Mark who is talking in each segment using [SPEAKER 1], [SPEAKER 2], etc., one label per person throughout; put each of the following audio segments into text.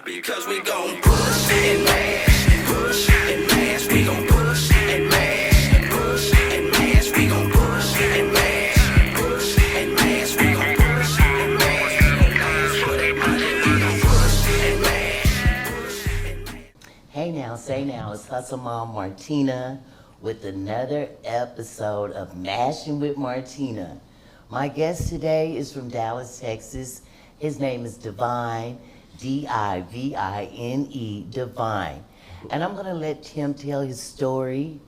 [SPEAKER 1] Because we gon' push and mash, we gon' push and mash, we gon' push and mash, we gon' push and mash, for that money, we gon' push and mash.
[SPEAKER 2] Hey now, say now, it's Hustle Mom Martina with another episode of Mashing with Martina. My guest today is from Dallas, Texas. His name is Divine, D-I-V-I-N-E, Divine. And I'm gonna let him tell his story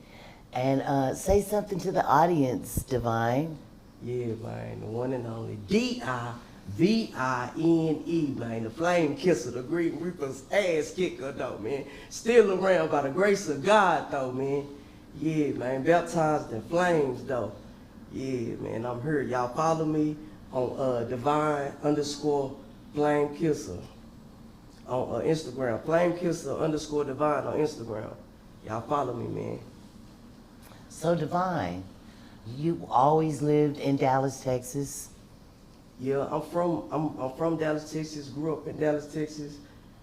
[SPEAKER 2] and say something to the audience, Divine.
[SPEAKER 3] Yeah, man, the one and only D-I-V-I-N-E, man, the flame kisser, the Green Reaper's ass kicker, though, man. Still around by the grace of God, though, man. Yeah, man, baptized in flames, though. Yeah, man, I'm here. Y'all follow me on Divine_Flame Kisser on Instagram. Flame Kisser _Divine on Instagram. Y'all follow me, man.
[SPEAKER 2] So Divine, you always lived in Dallas, Texas?
[SPEAKER 3] Yeah, I'm from Dallas, Texas. Grew up in Dallas, Texas.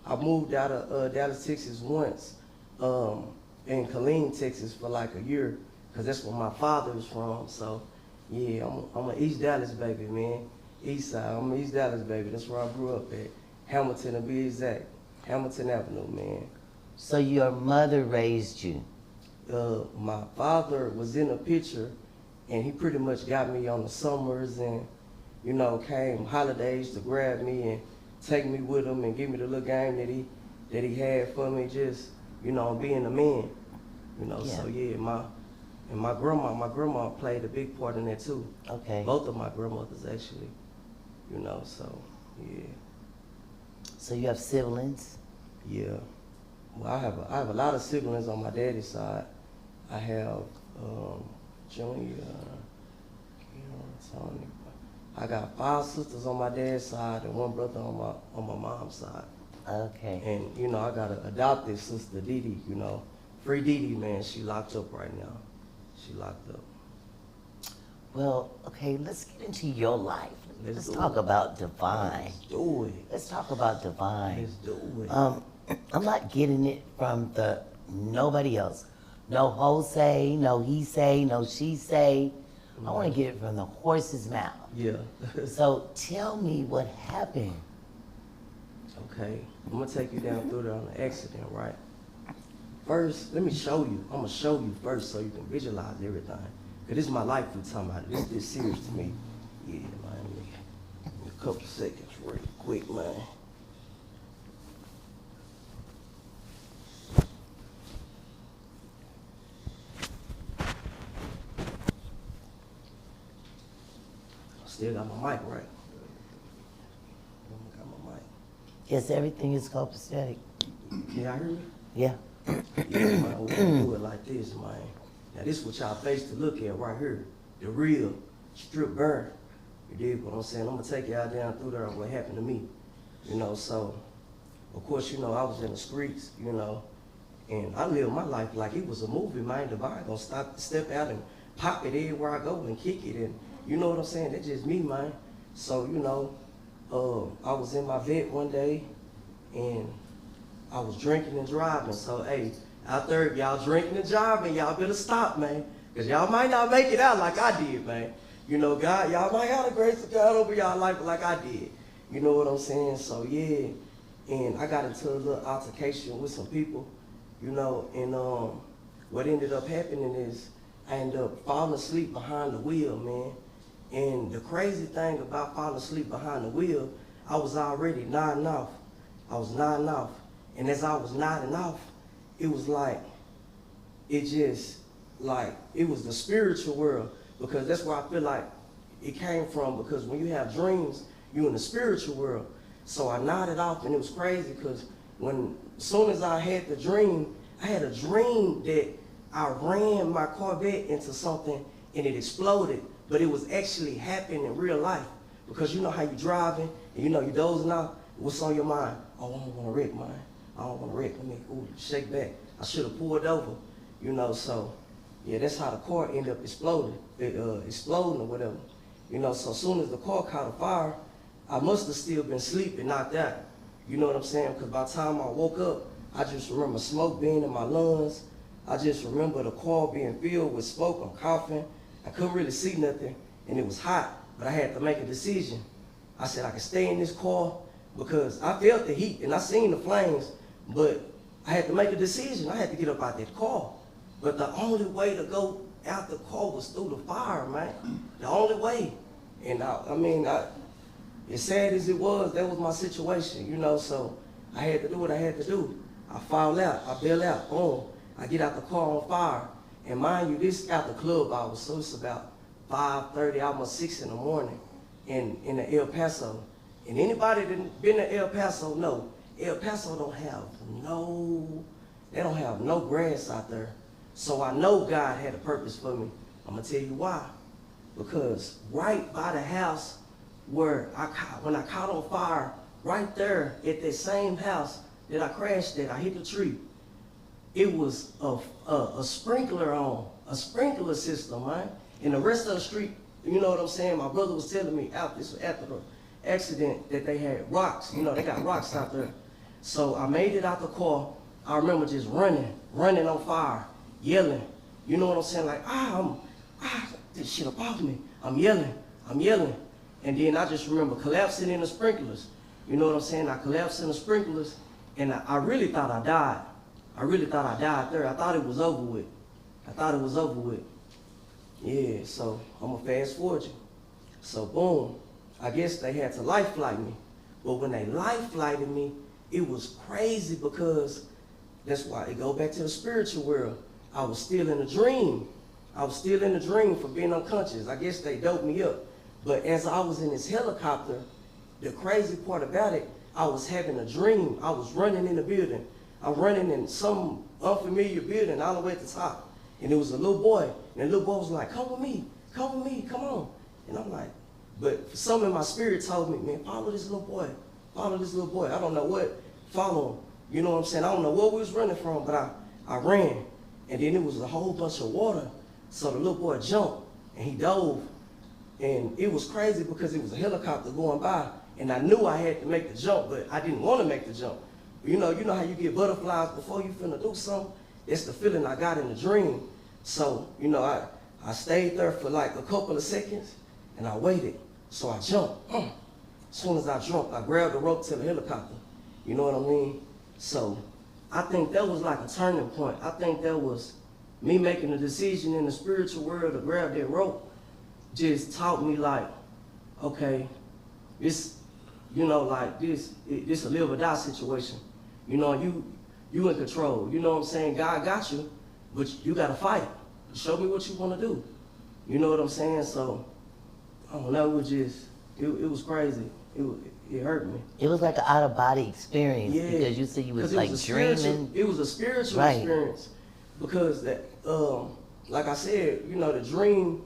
[SPEAKER 3] I moved out of Dallas, Texas once, in Killeen, Texas for like a year, cause that's where my father was from. So, yeah, I'm an East Dallas baby, man. East Side. I'm an East Dallas baby. That's where I grew up at. Hamilton, to be exact. Hamilton Avenue, man.
[SPEAKER 2] So your mother raised you?
[SPEAKER 3] My father was in the picture, and he pretty much got me on the summers and, you know, came holidays to grab me and take me with him and give me the little game that he had for me, just, you know, being a man. You know,
[SPEAKER 2] Yeah.
[SPEAKER 3] so yeah, my grandma played a big part in that too.
[SPEAKER 2] Okay.
[SPEAKER 3] Both of my grandmothers actually. You know, so yeah.
[SPEAKER 2] So you have siblings?
[SPEAKER 3] Yeah. Well, I have a lot of siblings on my daddy's side. I have Junior, Tony. I got 5 sisters on my dad's side and 1 brother on my mom's side.
[SPEAKER 2] Okay.
[SPEAKER 3] And you know, I got an adopted sister, Didi. You know, free Didi, man. She locked up right now. She locked up.
[SPEAKER 2] Well, okay, let's get into your life. Let's
[SPEAKER 3] do
[SPEAKER 2] talk
[SPEAKER 3] it.
[SPEAKER 2] about Divine.
[SPEAKER 3] Let's do it.
[SPEAKER 2] Let's talk about Divine.
[SPEAKER 3] Let's do it.
[SPEAKER 2] I'm not getting it from nobody else. No Jose, no he say, no she say. I want to get it from the horse's mouth.
[SPEAKER 3] Yeah.
[SPEAKER 2] So tell me what happened.
[SPEAKER 3] Okay, I'm gonna take you down through there on the accident, right? First, let me show you. I'm gonna show you first so you can visualize everything. Cause this is my life we're talking about. This is serious to me. Yeah, man. Give me a couple of seconds real quick, man. Still got my mic right. Got my mic.
[SPEAKER 2] Yes, everything is copacetic.
[SPEAKER 3] Can y'all hear me?
[SPEAKER 2] Yeah.
[SPEAKER 3] Yeah, man, we're gonna do it like this, man. Now this is what y'all face to look at right here. The real strip burn. You dig what I'm saying? I'm gonna take y'all down through there on what happened to me. You know, so of course, you know, I was in the streets, you know, and I lived my life like it was a movie, man. Divine gonna step out and pop it everywhere I go and kick it, and you know what I'm saying? That's just me, man. So, you know, I was in my vet one day and I was drinking and driving. So, hey, out there, if y'all drinking and driving, y'all better stop, man. Because y'all might not make it out like I did, man. You know, God, y'all might have the grace of God over y'all life like I did. You know what I'm saying? So, yeah. And I got into a little altercation with some people, you know, and what ended up happening is I ended up falling asleep behind the wheel, man. And the crazy thing about falling asleep behind the wheel, I was already nodding off. I was nodding off. And as I was nodding off, it was like, it just, like, it was the spiritual world. Because that's where I feel like it came from. Because when you have dreams, you're in the spiritual world. So I nodded off, and it was crazy because as soon as I had the dream, I had a dream that I ran my Corvette into something and it exploded. But it was actually happening in real life. Because you know how you driving and you know you dozing off. What's on your mind? Oh, I don't want to wreck, man. I don't want to wreck. Let me shake back. I should have pulled over. You know, so yeah, that's how the car ended up exploding or whatever. You know, so as soon as the car caught a fire, I must have still been sleeping, knocked out. You know what I'm saying? Because by the time I woke up, I just remember smoke being in my lungs. I just remember the car being filled with smoke. I'm coughing. I couldn't really see nothing, and it was hot, but I had to make a decision. I said I could stay in this car because I felt the heat and I seen the flames, but I had to make a decision. I had to get up out that car. But the only way to go out the car was through the fire, man. The only way. And as sad as it was, that was my situation, you know, so I had to do what I had to do. I fall out, I bail out, boom. I get out the car on fire. And mind you, this out the club hours, so it's about 5:30, almost 6 in the morning in the El Paso. And anybody that been to El Paso know, El Paso don't have no grass out there. So I know God had a purpose for me. I'm gonna tell you why. Because right by the house when I caught on fire, right there at that same house that I crashed at, I hit the tree. It was a sprinkler on, a sprinkler system, man. And the rest of the street, you know what I'm saying? My brother was telling me this was after the accident that they had rocks. You know, they got rocks out there. So I made it out the car. I remember just running on fire, yelling. You know what I'm saying? Like, this shit about me. I'm yelling. And then I just remember collapsing in the sprinklers. You know what I'm saying? I collapsed in the sprinklers, and I really thought I died. I really thought I died there. I thought it was over with. Yeah, so I'm gonna fast forward you. So boom, I guess they had to life flight me. But when they life flighted me, it was crazy because that's why it go back to the spiritual world. I was still in a dream. For being unconscious. I guess they doped me up. But as I was in this helicopter, the crazy part about it, I was having a dream. I was running in the building. I'm running in some unfamiliar building all the way at the top. And there was a little boy. And the little boy was like, come with me, come on. And I'm like, but something in my spirit told me, man, follow this little boy. I don't know what, follow him. You know what I'm saying? I don't know where we was running from, but I ran. And then it was a whole bunch of water. So the little boy jumped and he dove. And it was crazy because it was a helicopter going by. And I knew I had to make the jump, but I didn't want to make the jump. You know how you get butterflies before you finna do something? That's the feeling I got in the dream. So, I stayed there for like a couple of seconds and I waited. So I jumped. As soon as I jumped, I grabbed the rope to the helicopter. You know what I mean? So I think that was like a turning point. I think that was me making a decision in the spiritual world to grab that rope. Just taught me like, okay, this a live or die situation. You in control. You know what I'm saying? God got you, but you gotta fight. Show me what you wanna do. You know what I'm saying? So, I don't know, it was crazy. It hurt me.
[SPEAKER 2] It was like an out-of-body experience because you said you was like dreaming.
[SPEAKER 3] It was a spiritual experience because like I said, the dream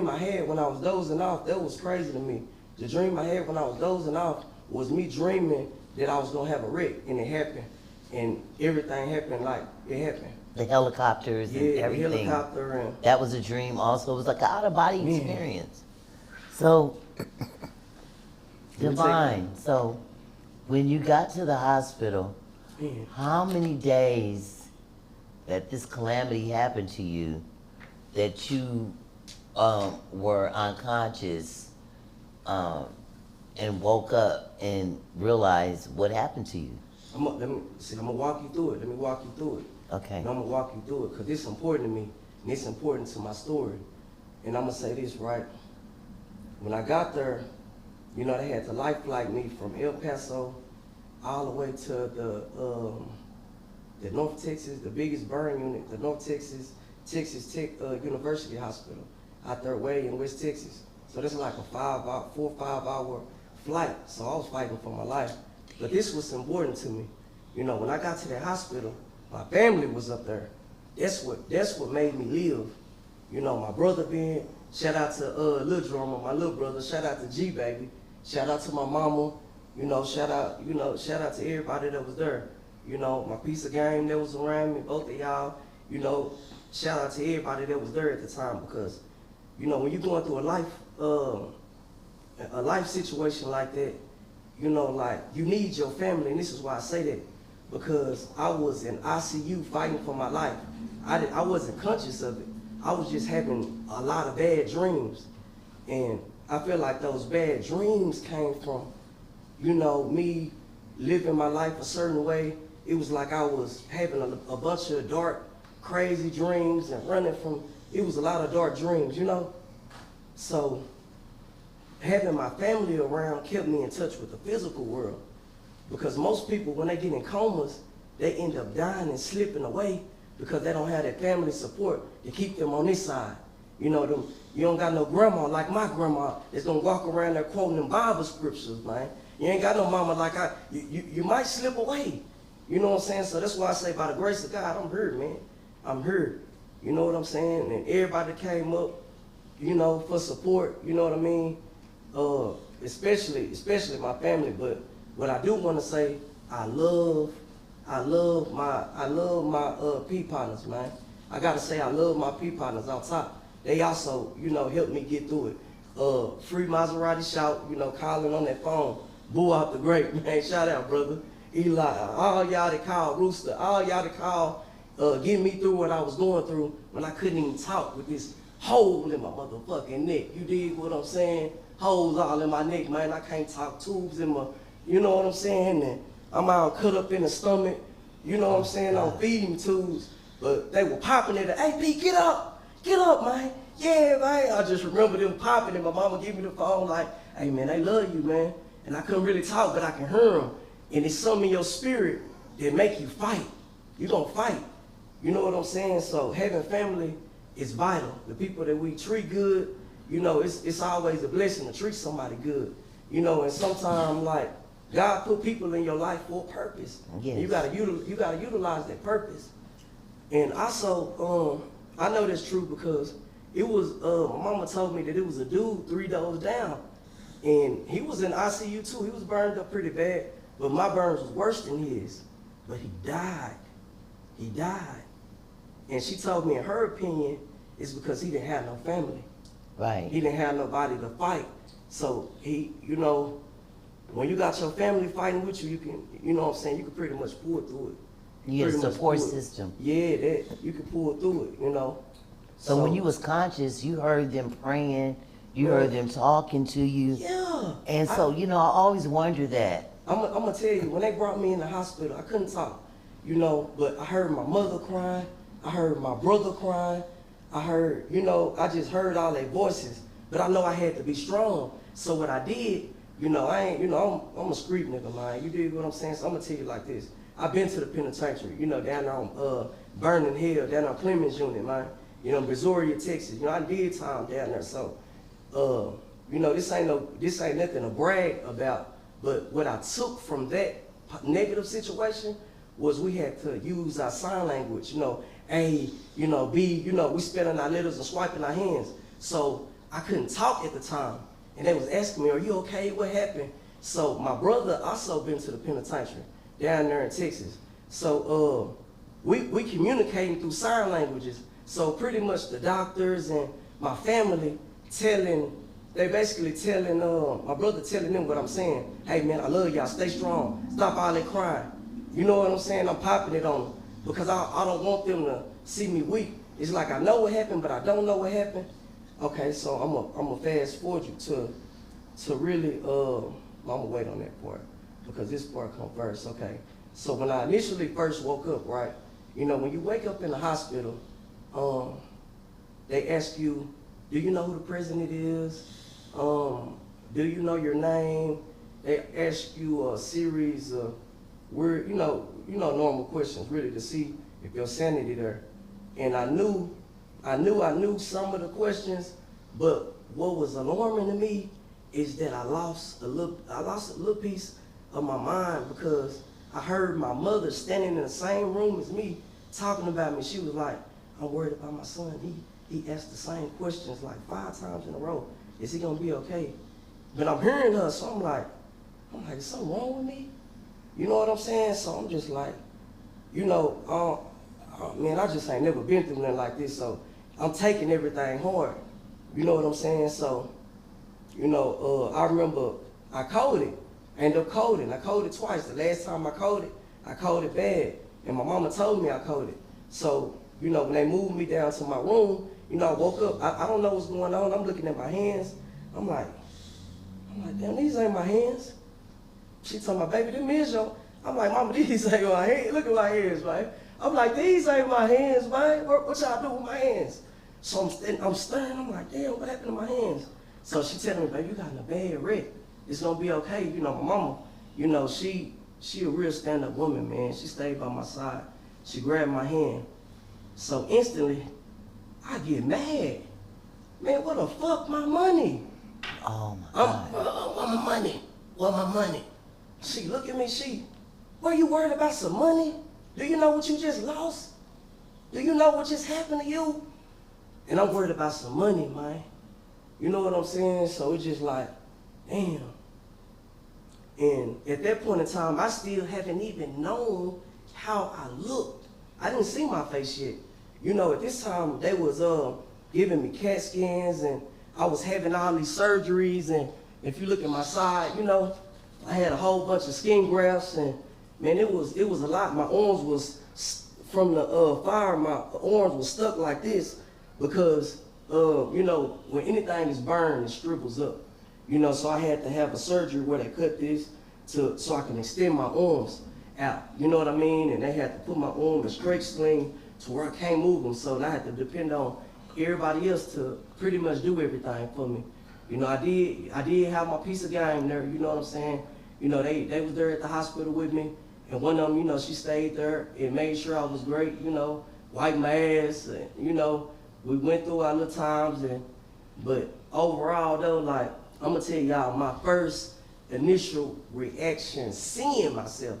[SPEAKER 3] I had when I was dozing off, that was crazy to me. The dream I had when I was dozing off was me dreaming that I was gonna have a wreck, and it happened, and everything happened like it happened.
[SPEAKER 2] The helicopters and everything.
[SPEAKER 3] The helicopter and
[SPEAKER 2] that was a dream also. It was like an out-of-body experience. So, Divine, so when you got to the hospital, how many days that this calamity happened to you that you were unconscious and woke up and realized what happened to you?
[SPEAKER 3] I'm gonna walk you through it. Let me walk you through it.
[SPEAKER 2] Okay.
[SPEAKER 3] And I'm gonna walk you through it because it's important to me and it's important to my story. And I'm gonna say this, right? When I got there, they had to life flight me from El Paso all the way to the North Texas, the biggest burn unit, the North Texas Tech University Hospital out there way in West Texas. So that's like a 4 or 5 hour flight. So I was fighting for my life. But this was important to me. When I got to the hospital, my family was up there. That's what made me live. My brother being, shout out to Lil Drummer, my little brother, shout out to G Baby, shout out to my mama, shout out to everybody that was there. My piece of game that was around me, both of y'all, shout out to everybody that was there at the time because, when you're going through a life situation like that, you know, like, you need your family, and this is why I say that, because I was in ICU fighting for my life. I wasn't conscious of it. I was just having a lot of bad dreams, and I feel like those bad dreams came from, you know, me living my life a certain way. It was like I was having a bunch of dark, crazy dreams and running from, it was a lot of dark dreams, you know? So having my family around kept me in touch with the physical world, because most people, when they get in comas, they end up dying and slipping away because they don't have that family support to keep them on this side. You know, you don't got no grandma like my grandma that's gonna walk around there quoting them Bible scriptures, man. You ain't got no mama like you might slip away. You know what I'm saying? So that's why I say, by the grace of God, I'm here, man. I'm here. You know what I'm saying? And everybody came up, you know, for support, you know what I mean? Especially my family. But what I do want to say, I love my P partners, man. I gotta say, I love my P partners out top. They also, you know, helped me get through it. Free Maserati shout, you know, calling on that phone. Boo out the great, man. Shout out, brother. Eli, all y'all that called Rooster, all y'all that called, getting me through what I was going through when I couldn't even talk with this hole in my motherfucking neck. You dig what I'm saying? Holes all in my neck, man. I can't talk, tubes in my, you know what I'm saying? And I'm out cut up in the stomach, you know what I'm saying, on feeding tubes. But they were popping it. Hey, P, get up, man. Yeah, man. I just remember them popping, and my mama gave me the phone like, hey, man, they love you, man. And I couldn't really talk, but I can hear them. And it's something in your spirit that make you fight. You gonna fight. You know what I'm saying? So having family is vital. The people that we treat good, you know, it's always a blessing to treat somebody good. You know, and sometimes, like, God put people in your life for a purpose.
[SPEAKER 2] Yes.
[SPEAKER 3] You gotta utilize that purpose. And also, I know that's true because it was, my mama told me that it was a dude 3 doors down, and he was in ICU too. He was burned up pretty bad, but my burns was worse than his. But he died. He died. And she told me, in her opinion, it's because he didn't have no family.
[SPEAKER 2] Right.
[SPEAKER 3] He didn't have nobody to fight. So he, you know, when you got your family fighting with you, you can, you know what I'm saying, you can pretty much pull through it.
[SPEAKER 2] You get a
[SPEAKER 3] Pretty much
[SPEAKER 2] support
[SPEAKER 3] pull it.
[SPEAKER 2] system.
[SPEAKER 3] Yeah, that you can pull through it, you know.
[SPEAKER 2] So when you was conscious, you heard them praying, you heard them talking to you.
[SPEAKER 3] Yeah.
[SPEAKER 2] And so, you know, I always wonder that.
[SPEAKER 3] I'm gonna tell you, when they brought me in the hospital, I couldn't talk, you know, but I heard my mother crying, I heard my brother crying, I heard, you know, I just heard all their voices, but I know I had to be strong. So what I did, you know, I ain't, you know, I'm a street nigga, man. You dig what I'm saying? So I'm gonna tell you like this. I've been to the penitentiary, you know, down on Burning Hill, down on Clemens Unit, man. You know, Brazoria, Texas. You know, I did time down there. So, you know, this ain't nothing to brag about. But what I took from that negative situation was we had to use our sign language. You know, A, you know, B, you know, we spelling our letters and swiping our hands. So I couldn't talk at the time. And they was asking me, are you okay? What happened? So my brother also been to the penitentiary down there in Texas. So we communicating through sign languages. So pretty much the doctors and my family they basically telling my brother telling them what I'm saying. Hey man, I love y'all, stay strong, stop all that crying. You know what I'm saying? I'm popping it on them because I don't want them to see me weak. It's like I know what happened, but I don't know what happened. Okay, so I'm gonna fast forward you to really, I'm gonna wait on that part because this part comes first, okay. So when I initially first woke up, right, you know, when you wake up in the hospital, they ask you, do you know who the president is? Do you know your name? They ask you a series of weird, you know, normal questions really to see if your sanity there. And I knew some of the questions, but what was alarming to me is that I lost a little piece of my mind because I heard my mother standing in the same room as me talking about me. She was like, I'm worried about my son. He asked the same questions like 5 times in a row. Is he gonna be okay? But I'm hearing her, so I'm like, is something wrong with me? You know what I'm saying? So I'm just like, you know, man, I just ain't never been through nothing like this, so I'm taking everything hard. You know what I'm saying? So, you know, I remember I coded, I ended up coding. I coded twice. The last time I coded bad. And my mama told me I coded. So, you know, when they moved me down to my room, you know, I woke up, I don't know what's going on. I'm looking at my hands. I'm like, damn, these ain't my hands. She told my baby, them is your. I'm like, mama, these ain't my hands. Look at my hands, man. I'm like, these ain't my hands, man. What y'all do with my hands? So I'm staring. I'm like, damn, what happened to my hands? So she telling me, baby, you got in a bad wreck. It's gonna be okay. You know, my mama, you know, she a real stand-up woman, man. She stayed by my side. She grabbed my hand. So instantly, I get mad. Man, what the fuck, my money?
[SPEAKER 2] Oh my God.
[SPEAKER 3] What my money? What my money? She look at me, were you worried about some money? Do you know what you just lost? Do you know what just happened to you? And I'm worried about some money, man. You know what I'm saying? So it's just like, damn. And at that point in time, I still haven't even known how I looked. I didn't see my face yet. You know, at this time, they was giving me CAT scans, and I was having all these surgeries, and if you look at my side, you know, I had a whole bunch of skin grafts, and man, it was a lot. My arms was, from the fire, my arms was stuck like this because, you know, when anything is burned, it shrivels up. You know, so I had to have a surgery where they cut this so I can extend my arms out. You know what I mean? And they had to put my arm in a straight sling to where I can't move them. So I had to depend on everybody else to pretty much do everything for me. You know, I did have my piece of game there. You know what I'm saying? You know, they was there at the hospital with me, and one of them, you know, she stayed there and made sure I was great. You know, wiped my ass, and, you know, we went through our little times, but overall though, like, I'm gonna tell y'all my first initial reaction seeing myself,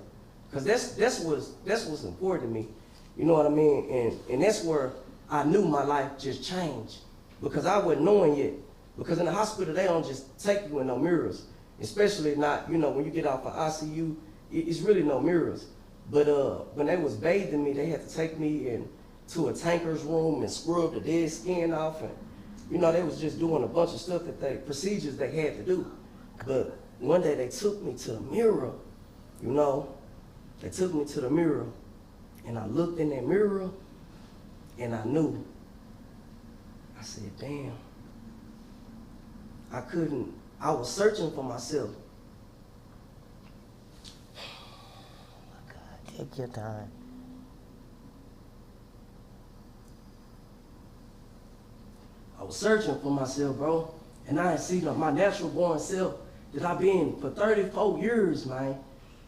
[SPEAKER 3] cause that's what's important to me. You know what I mean? And that's where I knew my life just changed, because I wasn't knowing yet. Because in the hospital they don't just take you in no mirrors, especially not, you know, when you get off of ICU, it's really no mirrors. But when they was bathing me, they had to take me into a tanker's room and scrub the dead skin off, and you know, they was just doing a bunch of stuff procedures they had to do. But one day they took me to the mirror, you know, they took me to the mirror, and I looked in that mirror, and I knew. I said, damn, I was searching for myself.
[SPEAKER 2] Oh my God, take your time.
[SPEAKER 3] I was searching for myself, bro, and I had seen my natural born self that I've been for 34 years, man.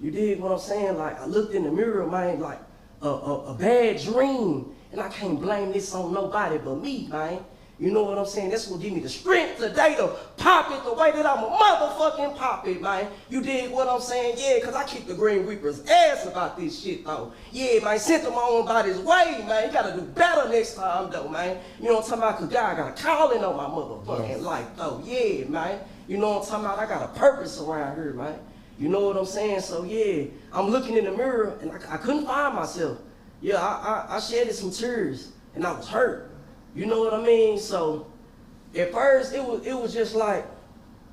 [SPEAKER 3] You dig what I'm saying? Like, I looked in the mirror, man, like a bad dream, and I can't blame this on nobody but me, man. You know what I'm saying? That's what give me the strength today to pop it the way that I'm a motherfucking pop it, man. You dig what I'm saying? Yeah, because I kick the Green Reaper's ass about this shit, though. Yeah, man, sent him on by his way, man. You got to do better next time, though, man. You know what I'm talking about? Because God got a calling on my motherfucking life, though. Yeah, man. You know what I'm talking about? I got a purpose around here, man. You know what I'm saying? So, yeah, I'm looking in the mirror, and I couldn't find myself. Yeah, I shedded some tears, and I was hurt. You know what I mean? So at first it was just like,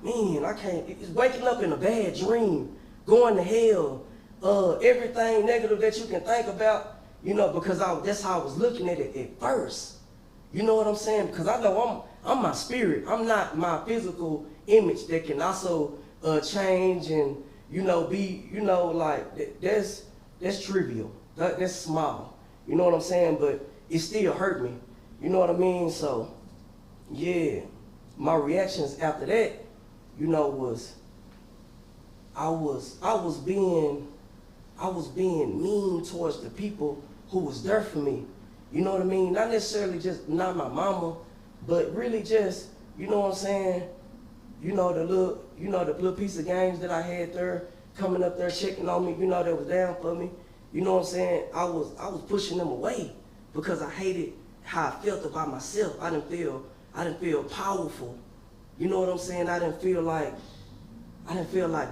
[SPEAKER 3] man, I can't. It's waking up in a bad dream, going to hell, everything negative that you can think about. You know, because that's how I was looking at it at first. You know what I'm saying? Because I know I'm my spirit. I'm not my physical image that can also change and, you know, be, you know, like that's trivial. That's small. You know what I'm saying? But it still hurt me. You know what I mean? So, yeah, my reactions after that, you know, was I was being mean towards the people who was there for me. You know what I mean? Not necessarily just not my mama, but really just, you know what I'm saying? You know, the little piece of games that I had there, coming up there checking on me, you know, that was down for me. You know what I'm saying? I was pushing them away because I hated how I felt about myself. I didn't feel powerful. You know what I'm saying? I didn't feel like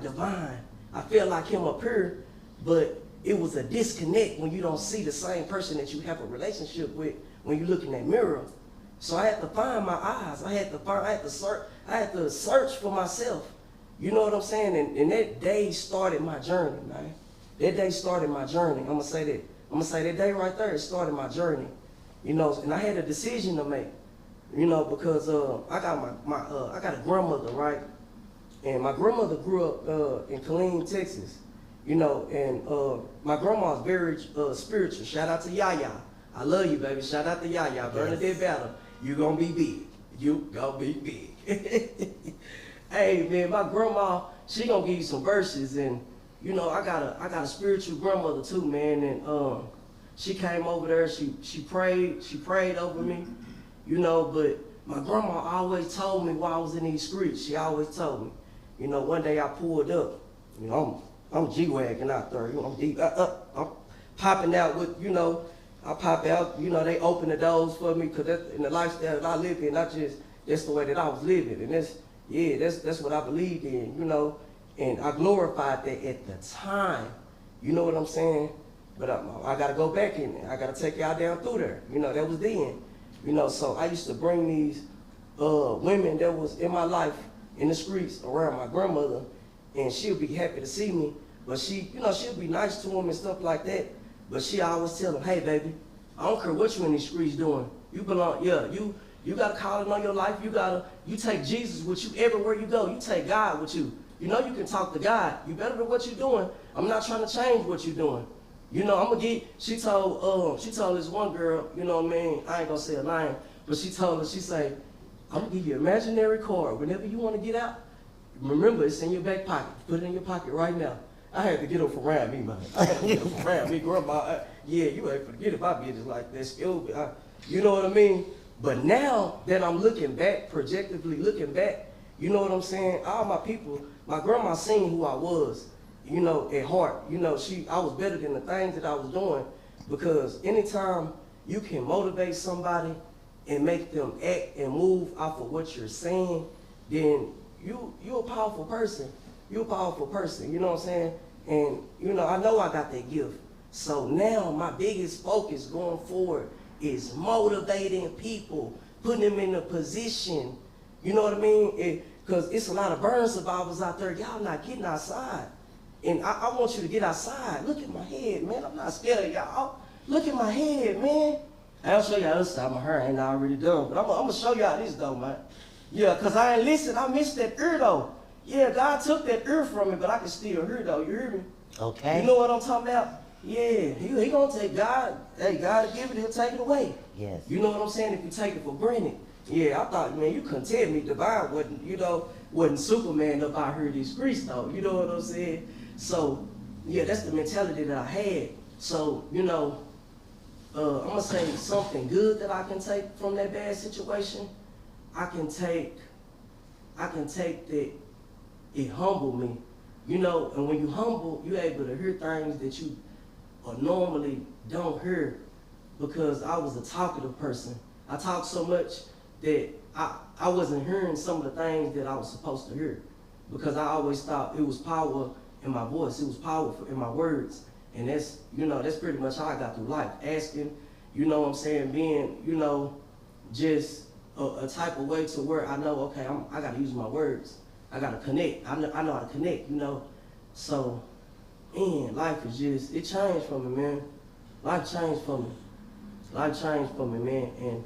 [SPEAKER 3] divine. I felt like him up here, but it was a disconnect when you don't see the same person that you have a relationship with when you look in that mirror. So I had to find my eyes. I had to search for myself. You know what I'm saying? And that day started my journey, man. That day started my journey. I'm gonna say that. I'm gonna say that day right there, it started my journey. You know, and I had a decision to make. You know, because I got I got a grandmother, right? And my grandmother grew up in Killeen, Texas. You know, and my grandma's very spiritual. Shout out to Yaya. I love you, baby. Shout out to Yaya. Bernadette Battle. You gonna be big. You gonna be big. Hey man, my grandma, she gonna give you some verses, and you know I got a spiritual grandmother too, man. And she came over there. She prayed over me, you know. But my grandma always told me while I was in these streets. She always told me, you know. One day I pulled up, you know. I'm G-wagging out there, you know. I'm deep, I'm popping out with, you know. I pop out, you know. They open the doors for me because that's in the lifestyle that I live in. That's the way that I was living, and that's what I believed in, you know, and I glorified that at the time, you know what I'm saying? But I got to go back in there. I got to take y'all down through there, you know. That was then, you know. So I used to bring these women that was in my life in the streets around my grandmother, and she'll be happy to see me, but she, you know, she'll be nice to them and stuff like that. But she always tell them, hey baby, I don't care what you in these streets doing. You belong, yeah, you got a calling on your life. You take Jesus with you everywhere you go. You take God with you. You know you can talk to God. You better than what you're doing. I'm not trying to change what you're doing. You know, I'm gonna get, she told this one girl, you know what I mean? I ain't gonna say a name, but she told her, she say, I'm gonna give you an imaginary card. Whenever you wanna get out, remember it's in your back pocket. Put it in your pocket right now. I had to get her from around me, man. I had to get her from around me, grandma. Yeah, you ain't forget about business like that. Stupid. You know what I mean? But now that I'm looking back, projectively looking back, you know what I'm saying? All my people, my grandma seen who I was, you know, at heart. You know, I was better than the things that I was doing, because anytime you can motivate somebody and make them act and move off of what you're saying, then you're a powerful person. You're a powerful person, you know what I'm saying? And, you know I got that gift. So now my biggest focus going forward is motivating people, putting them in a position, you know what I mean? Because it's a lot of burn survivors out there. Y'all not getting outside. And I want you to get outside. Look at my head, man. I'm not scared of y'all. Look at my head, man. I'll show you the other side. My hair ain't already done, but I'm going to show y'all this, though, man. Yeah, because I ain't listen. I missed that ear, though. Yeah, God took that ear from me, but I can still hear, though. You hear me?
[SPEAKER 2] Okay.
[SPEAKER 3] You know what I'm talking about? Yeah, he gonna take God. Hey, God will give it, he'll take it away.
[SPEAKER 2] Yes.
[SPEAKER 3] You know what I'm saying? If you take it for granted. Yeah, I thought, man, you couldn't tell me Divine wasn't Superman up out here these streets, though. You know what I'm saying? So, yeah, that's the mentality that I had. So, you know, I'm gonna say something good that I can take from that bad situation. I can take that it humbled me. You know, and when you humble, you're able to hear things that you normally don't hear, because I was a talkative person. I talked so much that I wasn't hearing some of the things that I was supposed to hear, because I always thought it was power in my voice, it was power in my words. And that's, you know, that's pretty much how I got through life. Asking, you know what I'm saying, being, you know, just a type of way to where I know, okay, I gotta use my words. I gotta connect. I know how to connect, you know. So, man, life is just, it changed for me, man. Life changed for me. Life changed for me, man. And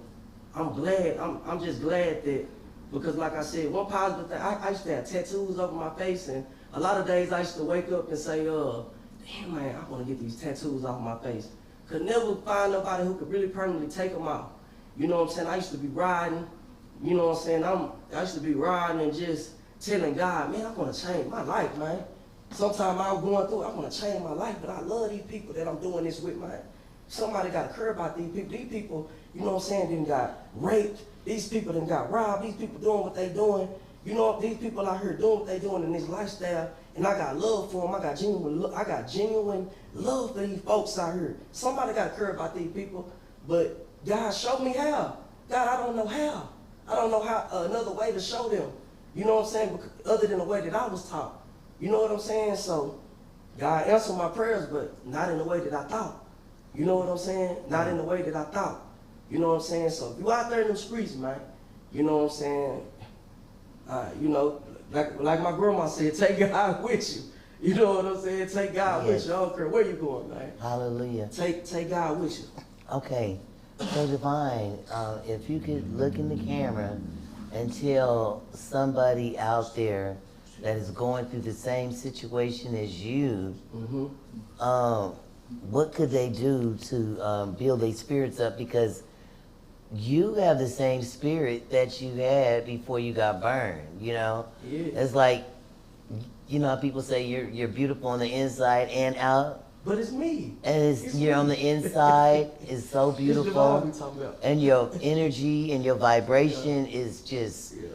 [SPEAKER 3] I'm glad, I'm just glad that, because like I said, one positive thing, I used to have tattoos over my face, and a lot of days I used to wake up and say, damn man, I wanna get these tattoos off my face. Could never find nobody who could really permanently take them off. You know what I'm saying? I used to be riding, you know what I'm saying? I used to be riding and just telling God, man, I'm gonna change my life, man. Sometimes I was going through, I want to change my life, but I love these people that I'm doing this with, man. Somebody got to care about these people. These people, you know what I'm saying, done got raped. These people done got robbed. These people doing what they doing. You know, these people out here doing what they doing in this lifestyle, and I got love for them. I got genuine love for these folks out here. Somebody got to care about these people, but God showed me how. God, I don't know how. I don't know how another way to show them. You know what I'm saying? Other than the way that I was taught. You know what I'm saying? So God answered my prayers, but not in the way that I thought. You know what I'm saying? Not in the way that I thought. You know what I'm saying? So if you out there in the streets, man, you know what I'm saying? You know, Like my grandma said, take God with you. You know what I'm saying? Take God
[SPEAKER 2] Yes.
[SPEAKER 3] with you. I don't care where you going, man.
[SPEAKER 2] Hallelujah.
[SPEAKER 3] Take God with you.
[SPEAKER 2] Okay, so Divine, if you could look in the camera and tell somebody out there that is going through the same situation as you, what could they do to build their spirits up? Because you have the same spirit that you had before you got burned, you know?
[SPEAKER 3] Yeah.
[SPEAKER 2] It's like, you know how people say you're beautiful on the inside and out?
[SPEAKER 3] But it's me.
[SPEAKER 2] And you're
[SPEAKER 3] me.
[SPEAKER 2] on the inside is so
[SPEAKER 3] It's the
[SPEAKER 2] beautiful,
[SPEAKER 3] vibe we talking about.
[SPEAKER 2] and your energy and your vibration is just
[SPEAKER 3] Yeah.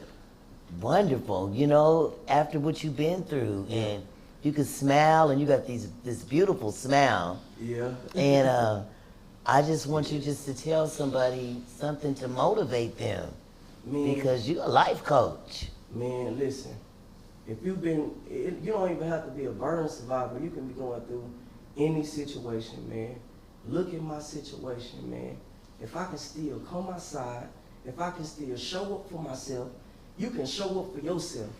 [SPEAKER 2] wonderful. You know, after what you've been through, and you can smile, and you got this beautiful smile.
[SPEAKER 3] Yeah.
[SPEAKER 2] And I just want you just to tell somebody something to motivate them,
[SPEAKER 3] Man,
[SPEAKER 2] because you're a life coach.
[SPEAKER 3] man, listen. If you've been, you don't even have to be a burn survivor. You can be going through any situation, man. Look at my situation, man. If I can still come outside, if I can still show up for myself, you can show up for yourself.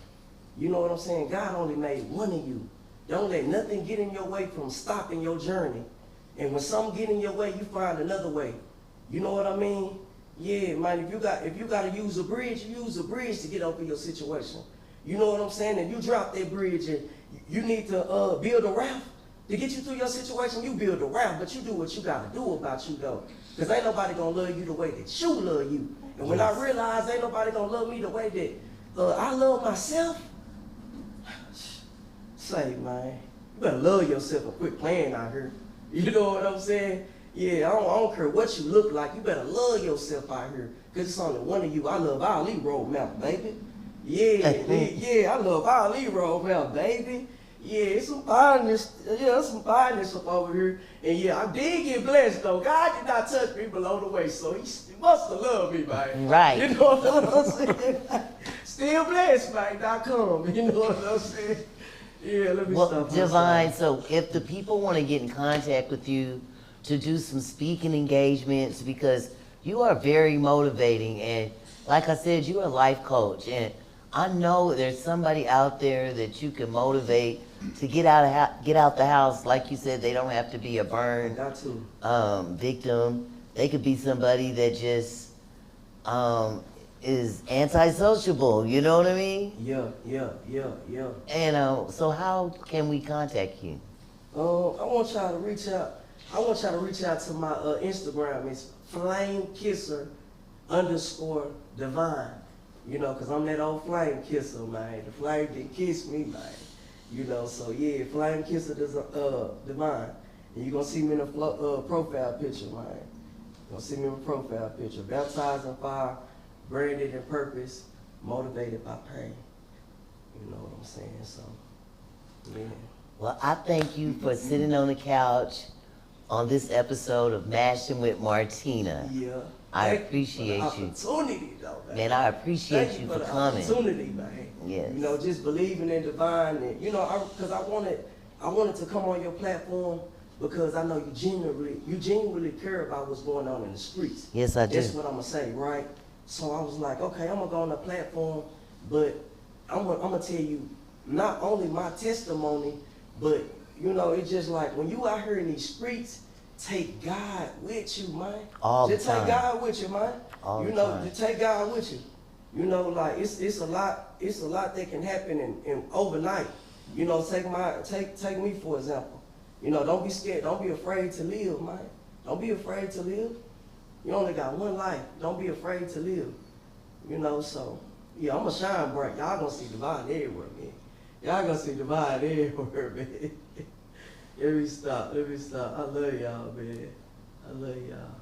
[SPEAKER 3] You know what I'm saying? God only made one of you. Don't let nothing get in your way from stopping your journey. And when something get in your way, you find another way. You know what I mean? Yeah, man, if you got to use a bridge, you use a bridge to get over your situation. You know what I'm saying? And you drop that bridge and you need to build a raft to get you through your situation. You build a raft, but you do what you got to do about you, though. Because ain't nobody going to love you the way that you love you. And when I realize ain't nobody going to love me the way that I love myself, say, man, you better love yourself and quit playing out here. You know what I'm saying? Yeah, I don't care what you look like. You better love yourself out here. Because it's only one of you. I love Ali Road Mountain, baby. Yeah, I love Ali Road Mountain, baby. Yeah, it's some fineness. Yeah, some fineness up over here. And yeah, I did get blessed, though. God did not touch me below the waist, so he must have loved me, man.
[SPEAKER 2] Right.
[SPEAKER 3] You know what I'm saying? Still blessed, man. .com. You know what I'm saying? Yeah, let me
[SPEAKER 2] Well,
[SPEAKER 3] stop.
[SPEAKER 2] Divine, so if the people want to get in contact with you to do some speaking engagements, because you are very motivating, and like I said, you're a life coach, and I know there's somebody out there that you can motivate to get out the house. Like you said, they don't have to be a burn
[SPEAKER 3] Got to.
[SPEAKER 2] victim. They could be somebody that just is antisociable. You know what I mean?
[SPEAKER 3] Yeah.
[SPEAKER 2] And so how can we contact you?
[SPEAKER 3] I want y'all to reach out. I want y'all to reach out to my Instagram. It's flamekisser_divine. You know, because I'm that old flame kisser, man. The flame can kiss me, man. You know, so yeah, flame kisser divine. And you're going to see me in a profile picture, man. You're going to see me in a profile picture. Baptized in fire, branded in purpose, motivated by pain. You know what I'm saying? So, yeah.
[SPEAKER 2] Well, I thank you for sitting on the couch on this episode of Mashing with Martina.
[SPEAKER 3] Yeah.
[SPEAKER 2] I
[SPEAKER 3] Thank you
[SPEAKER 2] appreciate
[SPEAKER 3] for the
[SPEAKER 2] you.
[SPEAKER 3] opportunity, though, man.
[SPEAKER 2] Man, I appreciate
[SPEAKER 3] Thank
[SPEAKER 2] you
[SPEAKER 3] for
[SPEAKER 2] for
[SPEAKER 3] the
[SPEAKER 2] coming.
[SPEAKER 3] opportunity, man.
[SPEAKER 2] Yes.
[SPEAKER 3] You know, just believing in divine, and you know, because I wanted to come on your platform because I know you genuinely care about what's going on in the streets.
[SPEAKER 2] Yes, I do.
[SPEAKER 3] That's what I'm gonna say, right? So I was like, okay, I'm gonna go on the platform, but I'm gonna tell you not only my testimony, but you know, it's just like when you out here in these streets. Take God with you, man.
[SPEAKER 2] All the
[SPEAKER 3] just
[SPEAKER 2] time.
[SPEAKER 3] take God with you, man.
[SPEAKER 2] All
[SPEAKER 3] you
[SPEAKER 2] the
[SPEAKER 3] know,
[SPEAKER 2] time.
[SPEAKER 3] to take God with you. You know, like it's a lot that can happen in overnight. You know, take me for example. You know, don't be scared, don't be afraid to live, man. Don't be afraid to live. You only got one life. Don't be afraid to live. You know, so yeah, I'ma shine bright. Y'all gonna see divine everywhere, man. Y'all gonna see divine everywhere, man. Let me stop. I love y'all, man. I love y'all.